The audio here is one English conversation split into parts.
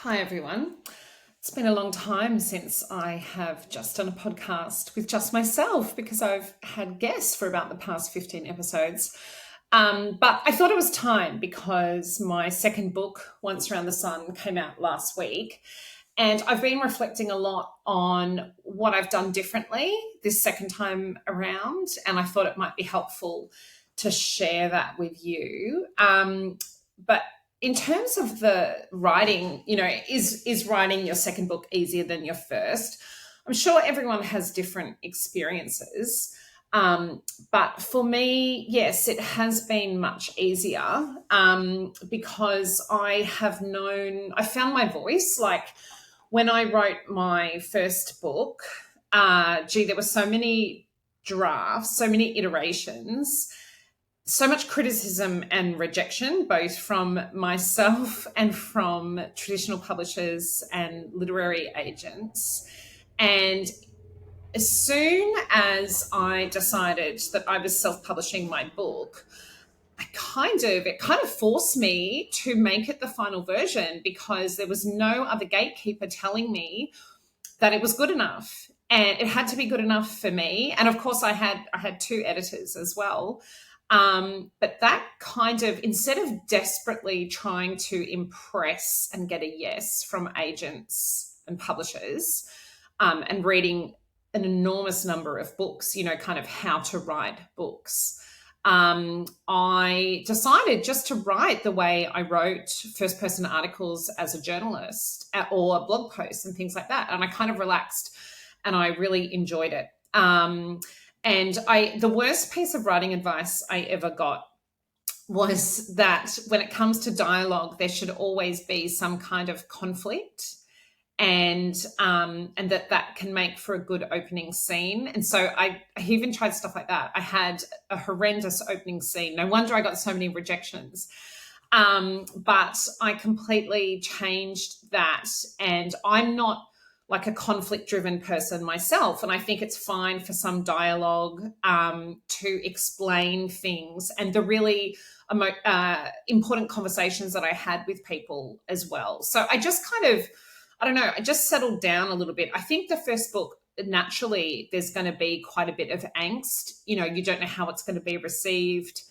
Hi, everyone. It's been a long time since I have just done a podcast with just myself because I've had guests for about the past 15 episodes. But I thought it was time because my second book, Once Around the Sun, came out last week. And I've been reflecting a lot on what I've done differently this second time around. And I thought it might be helpful to share that with you. But in terms of the writing, is writing your second book easier than your first? I'm sure everyone has different experiences. But for me, yes, it has been much easier because I found my voice. Like when I wrote my first book, there were so many drafts, so many iterations, so much criticism and rejection, both from myself and from traditional publishers and literary agents. And as soon as I decided that I was self-publishing my book, it kind of forced me to make it the final version because there was no other gatekeeper telling me that it was good enough. And it had to be good enough for me. And of course I had two editors as well. But that kind of, instead of desperately trying to impress and get a yes from agents and publishers, and reading an enormous number of books, kind of how to write books, I decided just to write the way I wrote first-person articles as a journalist or blog posts and things like that. And I kind of relaxed and I really enjoyed it. And the worst piece of writing advice I ever got was that when it comes to dialogue, there should always be some kind of conflict, and that can make for a good opening scene. And so I even tried stuff like that. I had a horrendous opening scene. No wonder I got so many rejections. But I completely changed that, and I'm not like a conflict-driven person myself. And I think it's fine for some dialogue to explain things and the really important conversations that I had with people as well. So I just I just settled down a little bit. I think the first book, naturally, there's going to be quite a bit of angst. You don't know how it's going to be received.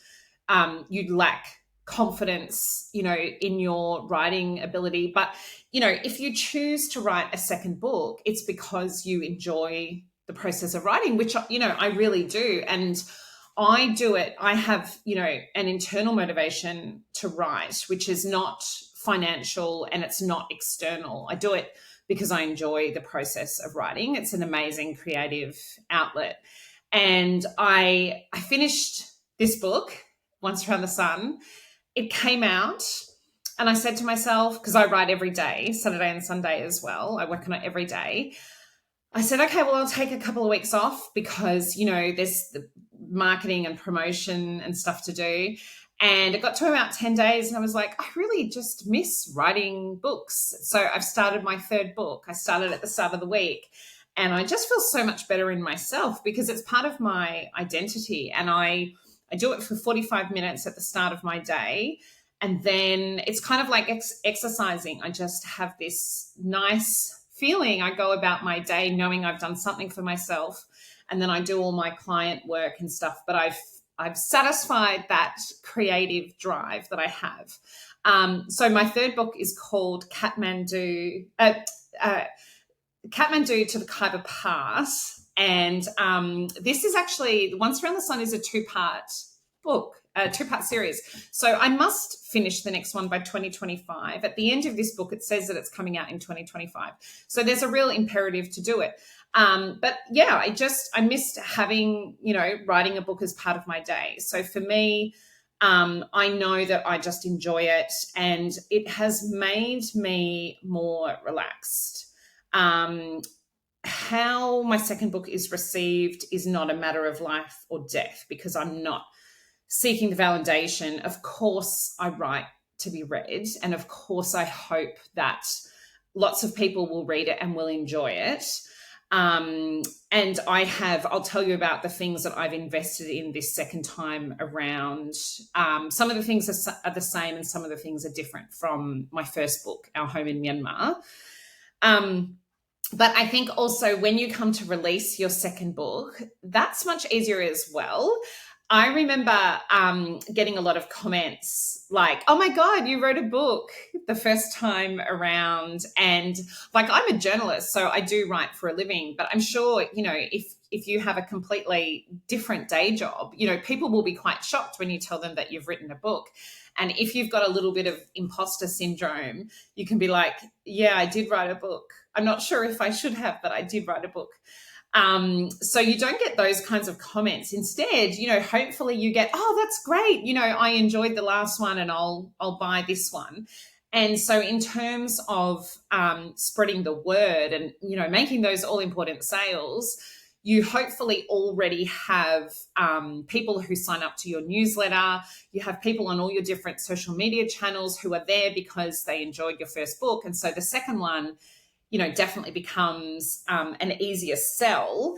You lack confidence, in your writing ability. But, if you choose to write a second book, it's because you enjoy the process of writing, which, I really do. And I do it. I have, an internal motivation to write, which is not financial and it's not external. I do it because I enjoy the process of writing. It's an amazing creative outlet. And I finished this book, Once Around the Sun. It came out and I said to myself, because I write every day, Saturday and Sunday as well, I work on it every day. I said, okay, well, I'll take a couple of weeks off because, there's the marketing and promotion and stuff to do. And it got to about 10 days and I was like, I really just miss writing books. So I've started my third book. I started at the start of the week and I just feel so much better in myself because it's part of my identity. And I do it for 45 minutes at the start of my day. And then it's kind of like exercising. I just have this nice feeling. I go about my day knowing I've done something for myself. And then I do all my client work and stuff. But I've satisfied that creative drive that I have. So my third book is called Kathmandu to the Khyber Pass. And this is actually, Once Around the Sun is a two-part book, a two-part series. So I must finish the next one by 2025. At the end of this book, it says that it's coming out in 2025. So there's a real imperative to do it. But yeah, I missed having, writing a book as part of my day. So for me, I know that I just enjoy it and it has made me more relaxed. How my second book is received is not a matter of life or death because I'm not seeking the validation. Of course, I write to be read, and of course, I hope that lots of people will read it and will enjoy it. And I'll tell you about the things that I've invested in this second time around. Some of the things are the same and some of the things are different from my first book, Our Home in Myanmar. But I think also when you come to release your second book, that's much easier as well. I remember getting a lot of comments like, oh my God, you wrote a book the first time around. And like, I'm a journalist, so I do write for a living, but I'm sure, if you have a completely different day job, people will be quite shocked when you tell them that you've written a book. And if you've got a little bit of imposter syndrome, you can be like, yeah, I did write a book. I'm not sure if I should have, but I did write a book. So you don't get those kinds of comments. Instead, hopefully you get, oh, that's great. I enjoyed the last one and I'll buy this one. And so in terms of spreading the word and, making those all important sales, you hopefully already have people who sign up to your newsletter. You have people on all your different social media channels who are there because they enjoyed your first book. And so the second one, definitely becomes an easier sell.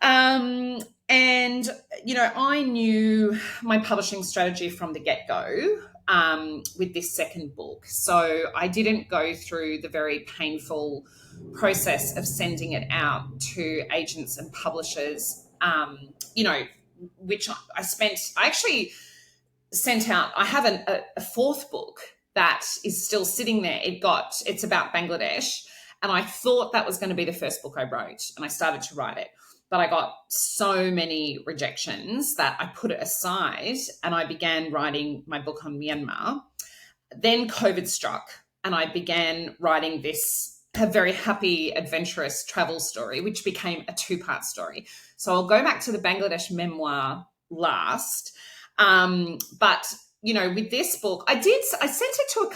And, I knew my publishing strategy from the get-go with this second book. So I didn't go through the very painful process of sending it out to agents and publishers, which I actually sent out. I have a fourth book that is still sitting there. It's about Bangladesh. And I thought that was going to be the first book I wrote, and I started to write it. But I got so many rejections that I put it aside and I began writing my book on Myanmar. Then COVID struck and I began writing a very happy, adventurous travel story, which became a 2-part story. So I'll go back to the Bangladesh memoir last. But with this book, I sent it to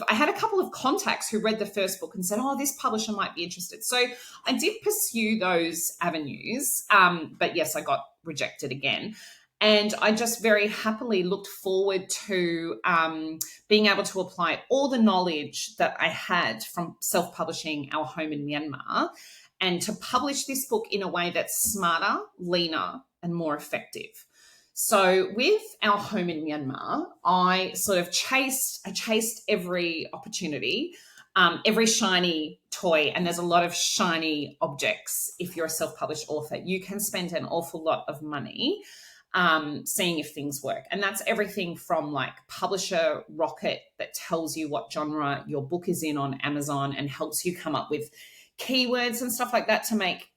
I had a couple of contacts who read the first book and said, oh, this publisher might be interested. So I did pursue those avenues. But yes, I got rejected again. And I just very happily looked forward to being able to apply all the knowledge that I had from self-publishing Our Home in Myanmar and to publish this book in a way that's smarter, leaner, and more effective. So with Our Home in Myanmar, I sort of chased every opportunity, every shiny toy, and there's a lot of shiny objects. If you're a self-published author, you can spend an awful lot of money seeing if things work. And that's everything from like Publisher Rocket that tells you what genre your book is in on Amazon and helps you come up with keywords and stuff like that to make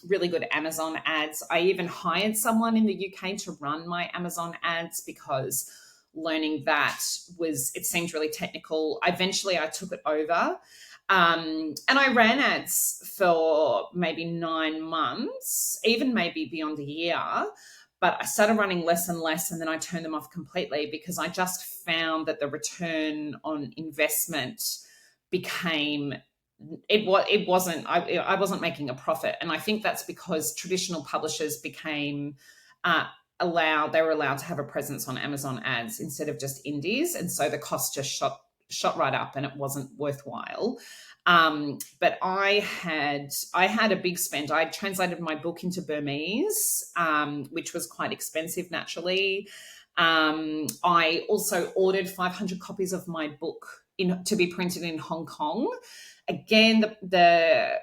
really good Amazon ads. I even hired someone in the UK to run my Amazon ads because learning that it seemed really technical. Eventually I took it over and I ran ads for maybe 9 months, even maybe beyond a year. But I started running less and less, and then I turned them off completely because I just found that the return on investment I wasn't making a profit. And I think that's because traditional publishers became they were allowed to have a presence on Amazon ads instead of just indies. And so the cost just shot right up and it wasn't worthwhile. But I had a big spend. I translated my book into Burmese, which was quite expensive naturally. I also ordered 500 copies of my book to be printed in Hong Kong. Again, the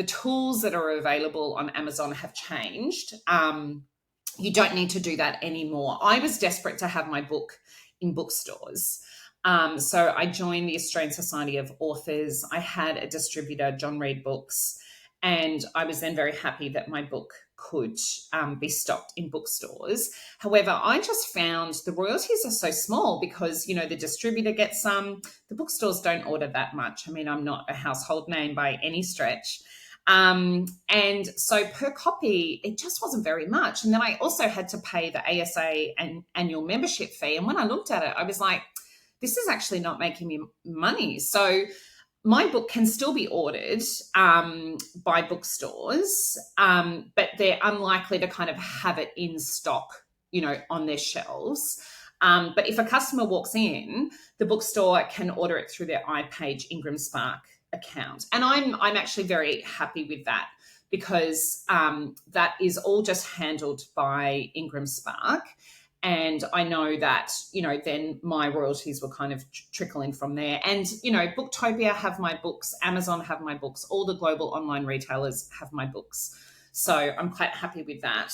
tools that are available on Amazon have changed. You don't need to do that anymore. I was desperate to have my book in bookstores. So I joined the Australian Society of Authors. I had a distributor, John Reed Books, and I was then very happy that my book could be stocked in bookstores. However, I just found the royalties are so small because, the distributor gets some, the bookstores don't order that much. I mean, I'm not a household name by any stretch. And so per copy, it just wasn't very much. And then I also had to pay the ASA and annual membership fee. And when I looked at it, I was like, this is actually not making me money. So my book can still be ordered by bookstores, but they're unlikely to kind of have it in stock, on their shelves. But if a customer walks in, the bookstore can order it through their iPage Ingram Spark account. And I'm actually very happy with that. because that is all just handled by Ingram Spark. And I know that, then my royalties will kind of trickle in from there. And, Booktopia have my books, Amazon have my books, all the global online retailers have my books. So I'm quite happy with that.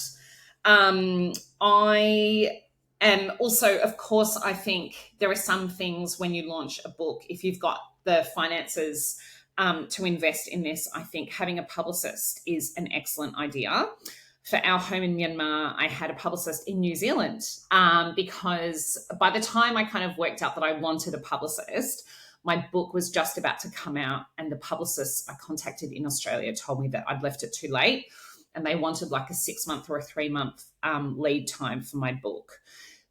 I am also, of course, I think there are some things when you launch a book, if you've got the finances to invest in this, I think having a publicist is an excellent idea. For Our Home in Myanmar, I had a publicist in New Zealand because by the time I kind of worked out that I wanted a publicist, my book was just about to come out, and the publicist I contacted in Australia told me that I'd left it too late and they wanted like a 6-month or a 3-month lead time for my book.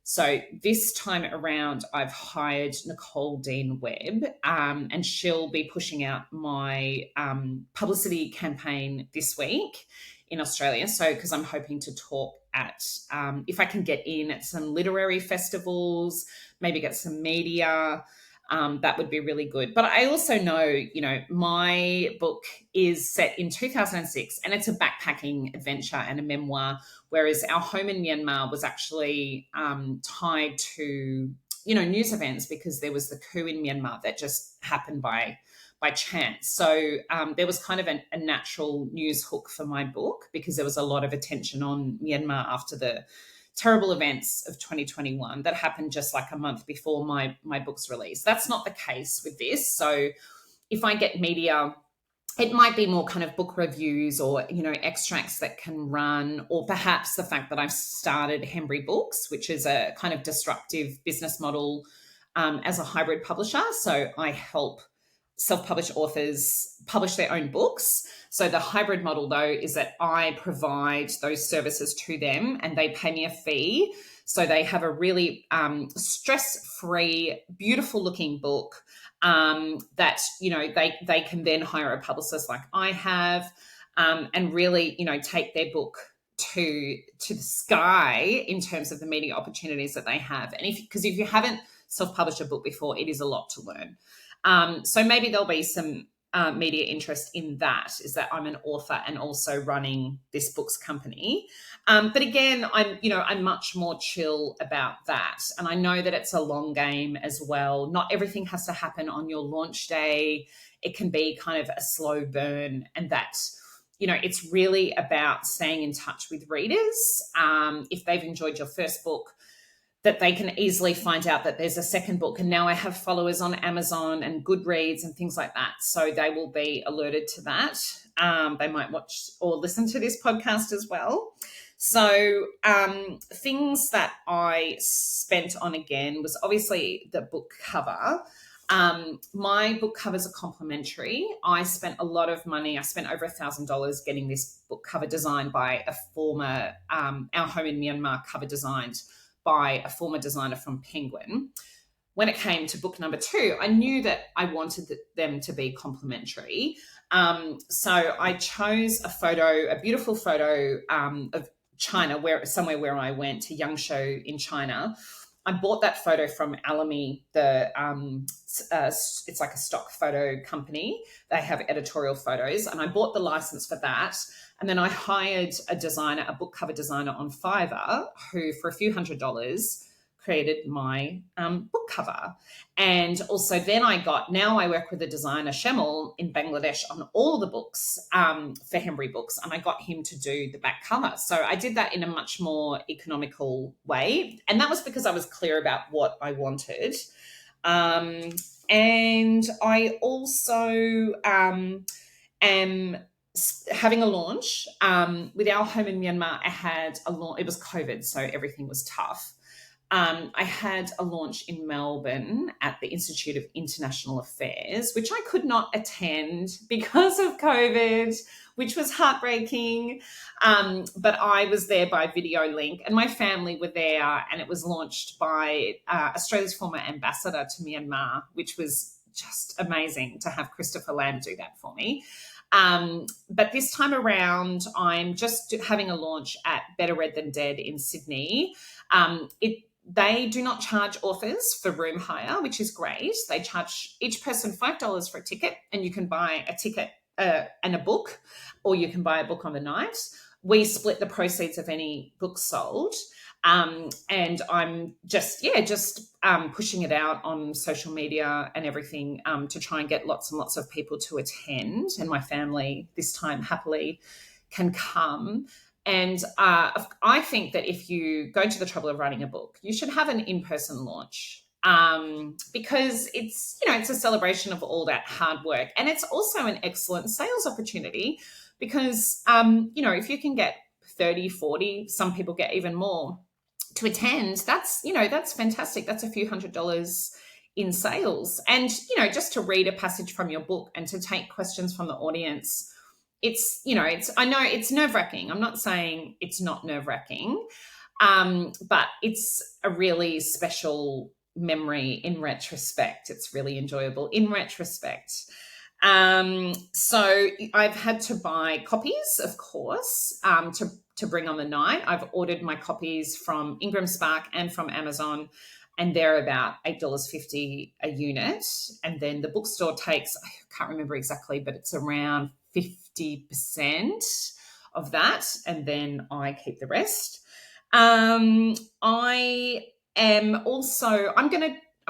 So this time around, I've hired Nicole Dean Webb and she'll be pushing out my publicity campaign this week in Australia. So, because I'm hoping to talk at, if I can get in at some literary festivals, maybe get some media, that would be really good. But I also know, my book is set in 2006 and it's a backpacking adventure and a memoir, whereas Our Home in Myanmar was actually tied to, news events because there was the coup in Myanmar that just happened by chance. So there was kind of a natural news hook for my book because there was a lot of attention on Myanmar after the terrible events of 2021 that happened just like a month before my book's release. That's not the case with this. So if I get media, it might be more kind of book reviews or, extracts that can run, or perhaps the fact that I've started Hembury Books, which is a kind of disruptive business model as a hybrid publisher. So I help self-published authors publish their own books. So the hybrid model, though, is that I provide those services to them and they pay me a fee. So they have a really stress-free, beautiful-looking book that, they can then hire a publicist like I have and really, take their book to the sky in terms of the media opportunities that they have. And because if you haven't self-published a book before, it is a lot to learn. So maybe there'll be some media interest in that, is that I'm an author and also running this books company. But again, I'm much more chill about that. And I know that it's a long game as well. Not everything has to happen on your launch day. It can be kind of a slow burn, and that, it's really about staying in touch with readers. If they've enjoyed your first book, that they can easily find out that there's a second book. And now I have followers on Amazon and Goodreads and things like that. So they will be alerted to that. They might watch or listen to this podcast as well. So things that I spent on again was obviously the book cover. My book covers are complimentary. I spent a lot of money. I spent over $1,000 getting this book cover designed by a former Our Home in Myanmar cover designed by a former designer from Penguin. When it came to book number 2, I knew that I wanted them to be complimentary. So I chose a beautiful photo of China, somewhere where I went to Yangshuo in China. I bought that photo from Alamy, it's like a stock photo company. They have editorial photos, and I bought the license for that. And then I hired a book cover designer on Fiverr, who for a few $100s created my book cover. And also then now I work with a designer, Shemal, in Bangladesh on all the books for Hembury Books, and I got him to do the back cover. So I did that in a much more economical way. And that was because I was clear about what I wanted. And I also am having a launch with Our Home in Myanmar. I had a launch. It was COVID, so everything was tough. I had a launch in Melbourne at the Institute of International Affairs, which I could not attend because of COVID, which was heartbreaking. But I was there by video link, and my family were there, and it was launched by Australia's former ambassador to Myanmar, which was just amazing to have Christopher Lamb do that for me. But this time around, I'm just having a launch at Better Read Than Dead in Sydney. They do not charge authors for room hire, which is great. They charge each person $5 for a ticket, and you can buy a ticket and a book, or you can buy a book on the night. We split the proceeds of any books sold. And I'm just pushing it out on social media and everything to try and get lots and lots of people to attend. And my family this time happily can come. And I think that if you go to the trouble of writing a book, you should have an in-person launch, because it's a celebration of all that hard work. And it's also an excellent sales opportunity because, if you can get 30, 40, some people get even more to attend, that's fantastic. That's a few $100s in sales. And, just to read a passage from your book and to take questions from the audience, I know it's nerve-wracking. I'm not saying it's not nerve-wracking, but it's a really special memory in retrospect. It's really enjoyable in retrospect. So I've had to buy copies, of course, to bring on the night. I've ordered my copies from Ingram Spark and from Amazon, and they're about $8.50 a unit. And then the bookstore takes, I can't remember exactly, but it's around 50% of that. And then I keep the rest. I'm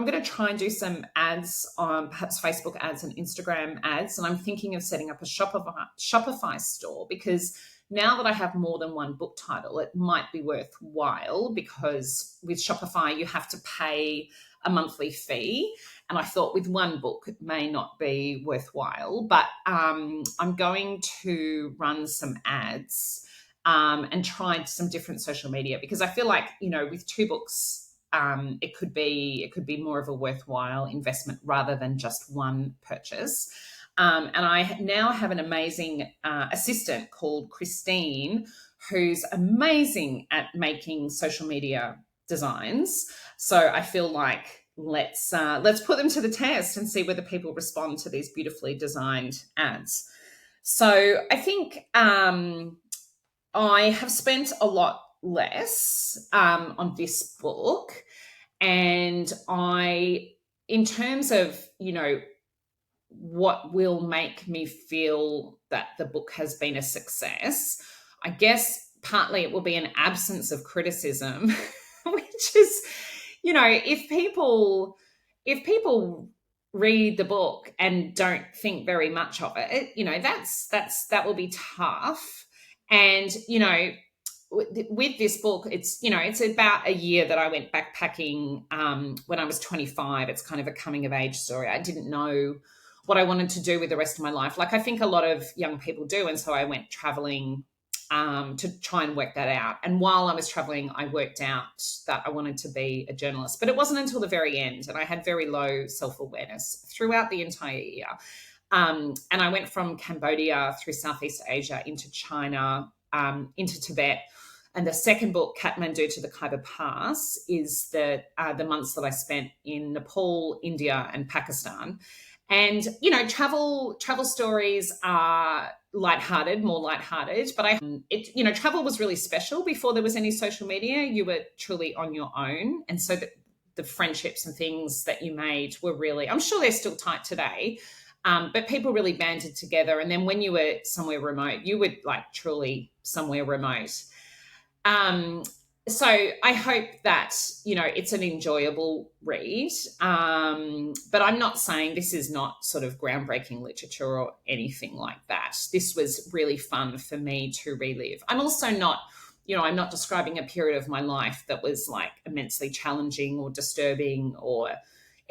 going to try and do some ads on perhaps Facebook ads and Instagram ads. And I'm thinking of setting up a Shopify store, because now that I have more than one book title, it might be worthwhile, because with Shopify, you have to pay a monthly fee. And I thought with one book, it may not be worthwhile, but I'm going to run some ads and try some different social media, because I feel like, with two books, it could be more of a worthwhile investment rather than just one purchase. And I now have an amazing assistant called Christine, who's amazing at making social media designs. So I feel like let's put them to the test and see whether people respond to these beautifully designed ads. So I think I have spent a lot less on this book, and in terms of what will make me feel that the book has been a success, I guess partly it will be an absence of criticism, which is, if people read the book and don't think very much of it, that will be tough. And with this book, it's about a year that I went backpacking when I was 25. It's kind of a coming of age story. I didn't know what I wanted to do with the rest of my life, like I think a lot of young people do. And so I went traveling to try and work that out. And while I was traveling, I worked out that I wanted to be a journalist. But it wasn't until the very end, and I had very low self-awareness throughout the entire year. And I went from Cambodia through Southeast Asia into China, into Tibet. And the second book, Kathmandu to the Khyber Pass, is the months that I spent in Nepal, India, and Pakistan. And, travel stories are more lighthearted, but travel was really special before there was any social media. You were truly on your own. And so the friendships and things that you made were really, I'm sure they're still tight today, but people really banded together. And then when you were somewhere remote, you were like truly somewhere remote. So I hope that, it's an enjoyable read. But I'm not saying this is not sort of groundbreaking literature or anything like that. This was really fun for me to relive. I'm also not, I'm not describing a period of my life that was like immensely challenging or disturbing or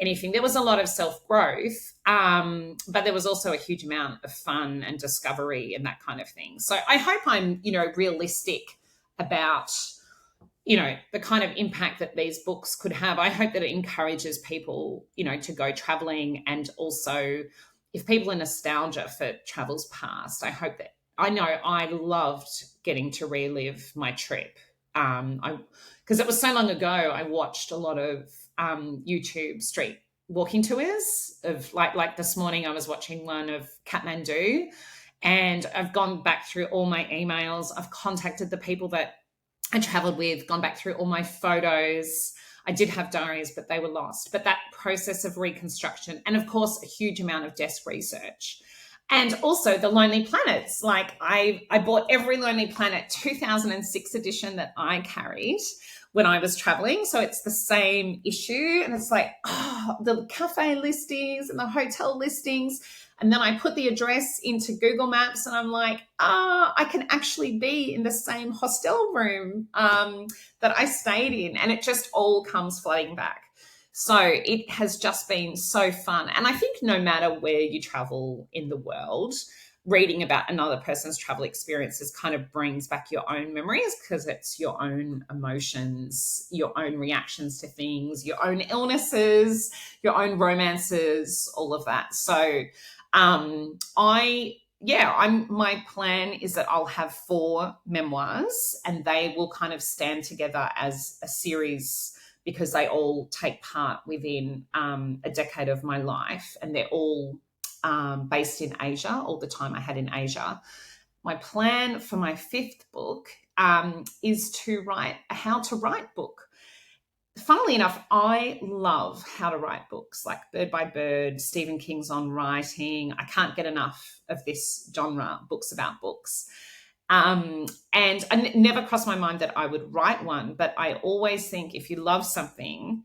anything. There was a lot of self-growth, but there was also a huge amount of fun and discovery and that kind of thing. So I hope I'm, realistic about, the kind of impact that these books could have. I hope that it encourages people, to go traveling. And also, if people are nostalgia for travels past, I hope that, I know I loved getting to relive my trip. Because it was so long ago, I watched a lot of YouTube street walking tours of like this morning I was watching one of Kathmandu, and I've gone back through all my emails. I've contacted the people that I traveled with, gone back through all my photos. I did have diaries, but they were lost. But that process of reconstruction, and of course, a huge amount of desk research, And also the Lonely Planets. Like I bought every Lonely Planet 2006 edition that I carried when I was traveling. So it's the same issue. And it's like, the cafe listings and the hotel listings. And then I put the address into Google Maps and I'm like, I can actually be in the same hostel room that I stayed in. And it just all comes flooding back. So it has just been so fun. And I think no matter where you travel in the world, reading about another person's travel experiences kind of brings back your own memories because it's your own emotions, your own reactions to things, your own illnesses, your own romances, all of that. So my plan is that I'll have 4 memoirs and they will kind of stand together as a series because they all take part within a decade of my life and they're all based in Asia, all the time I had in Asia. My plan for my 5th book is to write a how to write book. Funnily enough, I love how to write books like Bird by Bird, Stephen King's on writing. I can't get enough of this genre, books about books. And it never crossed my mind that I would write one, but I always think if you love something,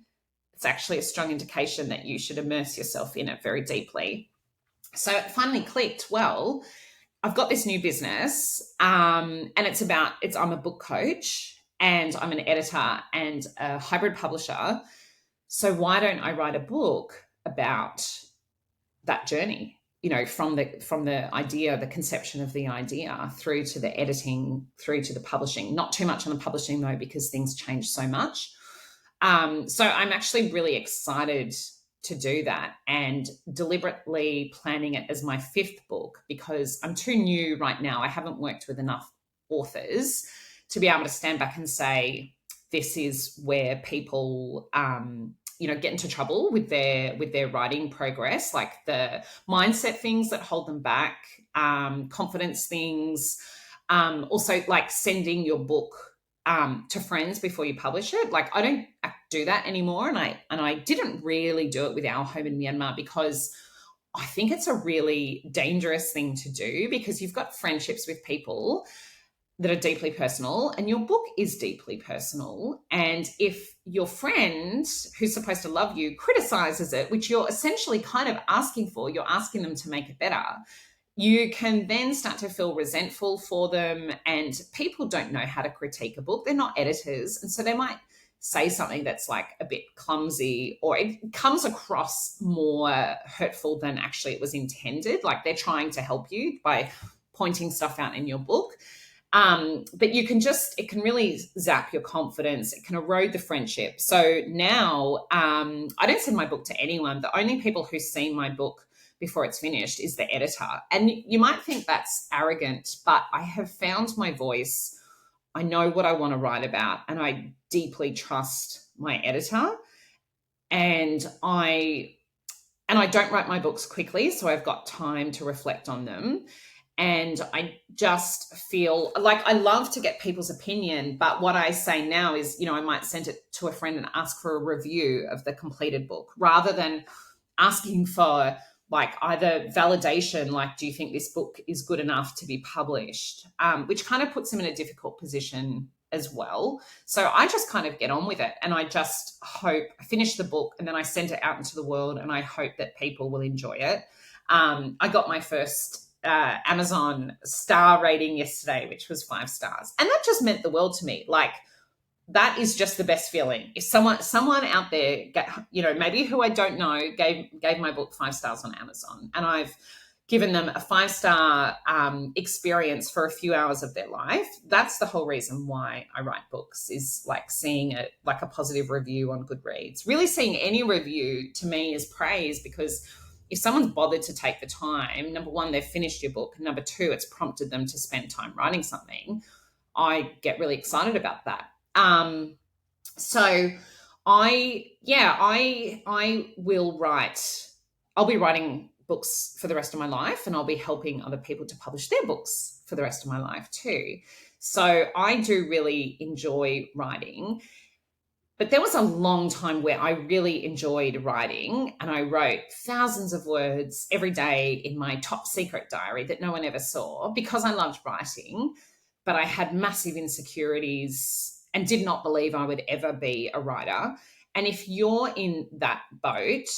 it's actually a strong indication that you should immerse yourself in it very deeply. So it finally clicked. Well, I've got this new business and I'm a book coach and I'm an editor and a hybrid publisher. So why don't I write a book about that journey? You know, from the idea, the conception of the idea through to the editing, through to the publishing. Not too much on the publishing though, because things change so much. So I'm actually really excited to do that and deliberately planning it as my 5th book because I'm too new right now. I haven't worked with enough authors to be able to stand back and say, this is where people, get into trouble with their writing progress, like the mindset things that hold them back, confidence things, also like sending your book to friends before you publish it. Like I don't do that anymore. And I didn't really do it with Our Home in Myanmar because I think it's a really dangerous thing to do because you've got friendships with people that are deeply personal and your book is deeply personal. And if your friend who's supposed to love you criticizes it, which you're essentially kind of asking for, you're asking them to make it better, you can then start to feel resentful for them. And people don't know how to critique a book. They're not editors. And so they might say something that's like a bit clumsy or it comes across more hurtful than actually it was intended. Like they're trying to help you by pointing stuff out in your book. But it can really zap your confidence. It can erode the friendship. So now I don't send my book to anyone. The only people who see my book before it's finished is the editor. And you might think that's arrogant, but I have found my voice. I know what I want to write about and I deeply trust my editor. And I don't write my books quickly, so I've got time to reflect on them. And I just feel like I love to get people's opinion. But what I say now is, I might send it to a friend and ask for a review of the completed book rather than asking for like either validation, like, do you think this book is good enough to be published? Which kind of puts them in a difficult position as well. So I just kind of get on with it. And I just hope I finish the book and then I send it out into the world and I hope that people will enjoy it. I got my first Amazon star rating yesterday, which was 5 stars. And that just meant the world to me. Like that is just the best feeling. If someone out there, maybe who I don't know, gave my book 5 stars on Amazon and I've given them a 5-star experience for a few hours of their life. That's the whole reason why I write books is like seeing like a positive review on Goodreads. Really seeing any review to me is praise because if someone's bothered to take the time, number one, they've finished your book. Number two, it's prompted them to spend time writing something. I get really excited about that. So I will write. I'll be writing books for the rest of my life and I'll be helping other people to publish their books for the rest of my life too. So I do really enjoy writing. But there was a long time where I really enjoyed writing, and I wrote thousands of words every day in my top secret diary that no one ever saw because I loved writing, but I had massive insecurities and did not believe I would ever be a writer. And if you're in that boat,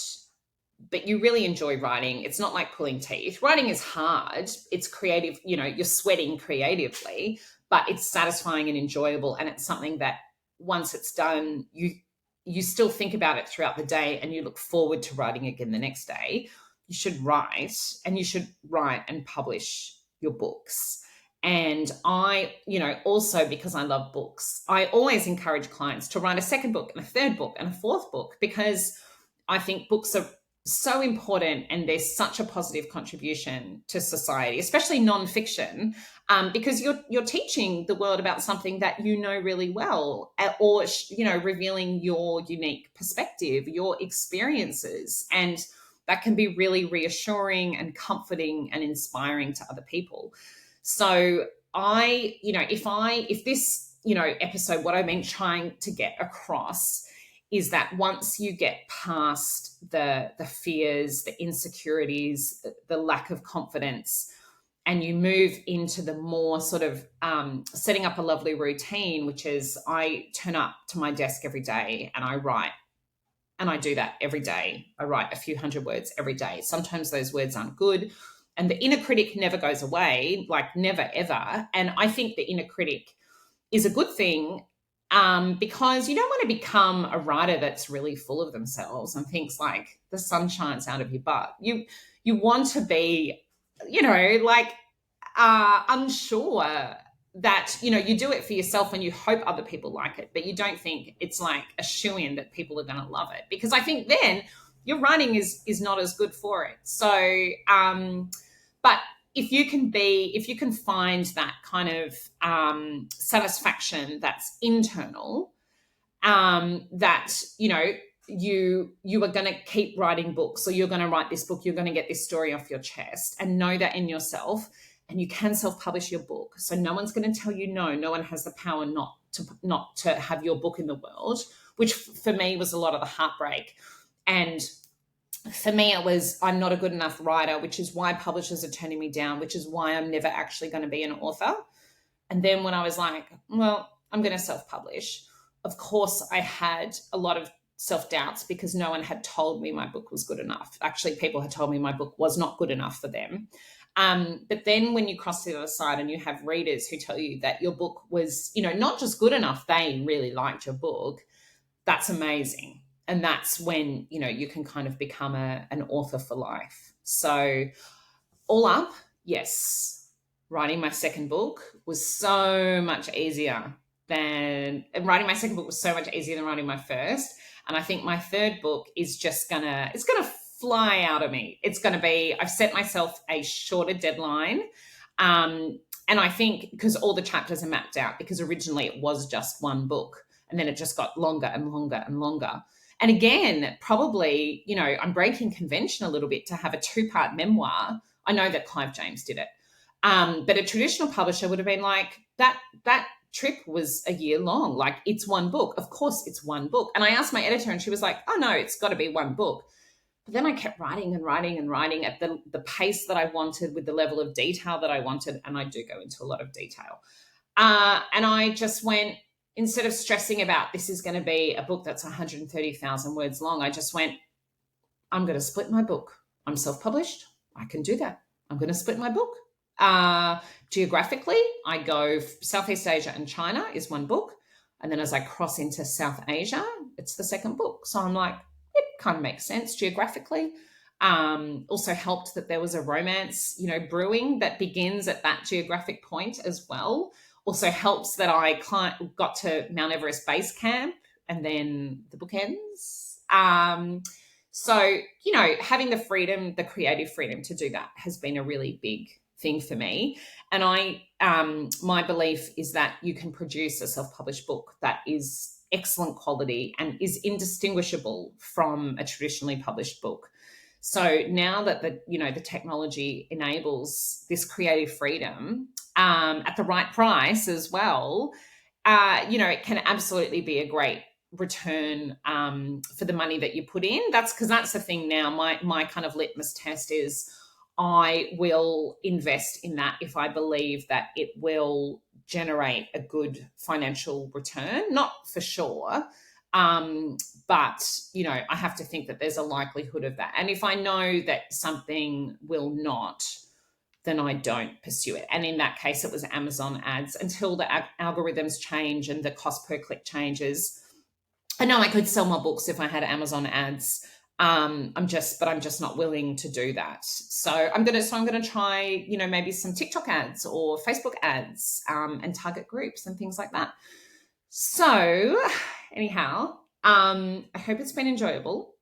but you really enjoy writing, it's not like pulling teeth. Writing is hard. It's creative, you're sweating creatively, but it's satisfying and enjoyable. And it's something that once it's done, you still think about it throughout the day and you look forward to writing again the next day. You should write, and you should write and publish your books. And I, also because I love books, I always encourage clients to write a second book and a third book and a fourth book, because I think books are so important and there's such a positive contribution to society, especially nonfiction, because you're teaching the world about something that you know really well, or revealing your unique perspective, your experiences, and that can be really reassuring and comforting and inspiring to other people. So if this episode, what I've been trying to get across is that once you get past the fears, the insecurities, the lack of confidence, and you move into the more sort of setting up a lovely routine, which is I turn up to my desk every day and I write. And I do that every day. I write a few hundred words every day. Sometimes those words aren't good. And the inner critic never goes away, like never, ever. And I think the inner critic is a good thing, because you don't want to become a writer that's really full of themselves and thinks like the sun shines out of your butt. You want to be, unsure that, you do it for yourself and you hope other people like it, but you don't think it's like a shoo-in that people are going to love it, because I think then your writing is not as good for it. So, but if you can find that kind of satisfaction that's internal, that, you are going to keep writing books, or you're going to write this book, you're going to get this story off your chest, and know that in yourself, and you can self-publish your book. So no one's going to tell you no. No one has the power not to have your book in the world, which for me was a lot of the heartbreak. And for me, it was, I'm not a good enough writer, which is why publishers are turning me down, which is why I'm never actually going to be an author. And then when I was like, well, I'm going to self-publish, of course, I had a lot of self-doubts because no one had told me my book was good enough. Actually, people had told me my book was not good enough for them. But then when you cross to the other side and you have readers who tell you that your book was, not just good enough, they really liked your book, that's amazing. And that's when, you can kind of become an author for life. So all up, yes, writing my second book was so much easier than writing my first. And I think my third book is just it's going to fly out of me. It's going to be, I've set myself a shorter deadline. And I think because all the chapters are mapped out, because originally it was just one book and then it just got longer and longer and longer. And again, probably, I'm breaking convention a little bit to have a 2-part memoir. I know that Clive James did it. But a traditional publisher would have been like, that trip was a year long. Like, it's one book. Of course it's one book. And I asked my editor and she was like, oh no, it's got to be one book. But then I kept writing and writing and writing at the pace that I wanted, with the level of detail that I wanted. And I do go into a lot of detail. And I just went, instead of stressing about this is going to be a book that's 130,000 words long, I just went, I'm going to split my book. I'm self-published. I can do that. I'm going to split my book. Geographically, I go Southeast Asia and China is one book. And then as I cross into South Asia, it's the second book. So I'm like, it kind of makes sense geographically. Also helped that there was a romance, brewing that begins at that geographic point as well. Also helps that I got to Mount Everest Base Camp and then the book ends. So, having the freedom, the creative freedom to do that has been a really big thing for me. And my belief is that you can produce a self-published book that is excellent quality and is indistinguishable from a traditionally published book. So now that the technology enables this creative freedom at the right price as well, it can absolutely be a great return for the money that you put in. That's because that's the thing now. My kind of litmus test is I will invest in that if I believe that it will generate a good financial return. Not for sure, but, I have to think that there's a likelihood of that. And if I know that something will not, then I don't pursue it. And in that case, it was Amazon ads until the algorithms change and the cost per click changes. I know I could sell my books if I had Amazon ads. I'm just not willing to do that. So I'm gonna try, maybe some TikTok ads or Facebook ads, and target groups and things like that. So anyhow, I hope it's been enjoyable.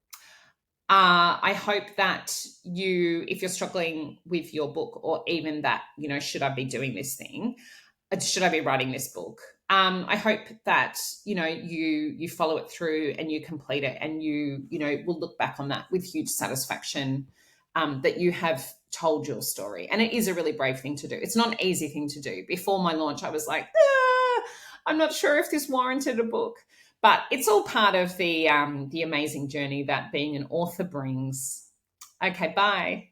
I hope that if you're struggling with your book, or even that, should I be doing this thing? Should I be writing this book? I hope that, you follow it through and you complete it, and you will look back on that with huge satisfaction, that you have told your story. And it is a really brave thing to do. It's not an easy thing to do. Before my launch, I was like, I'm not sure if this warranted a book. But it's all part of the amazing journey that being an author brings. Okay, bye.